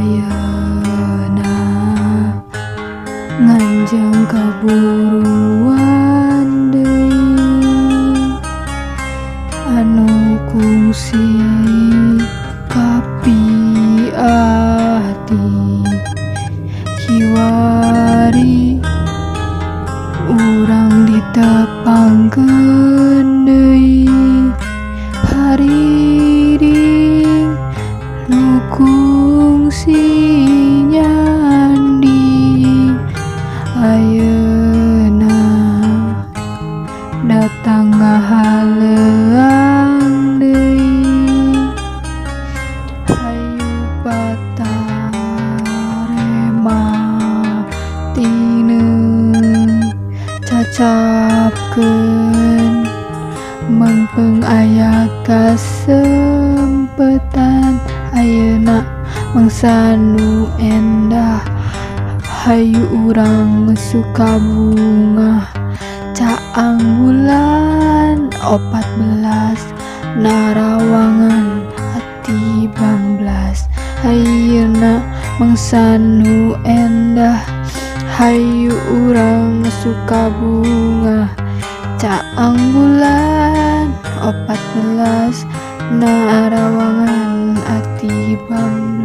ayeuna nganjang kaburuan deui anu kungsi kapiati kiwari urang ditepangkeun deui hariring nu kungsi nyanding ayeuna datang ngahaleang deui hayu patarema tineung cacapkeun mengpeung aya kasempetan ayeuna mangsa nu endah hayu urang suka bunga caang bulan 14 narawangan hati bamblas ayeuna mangsa nu endah hayu urang suka bunga caang bulan 14 narawangan hati bamblas.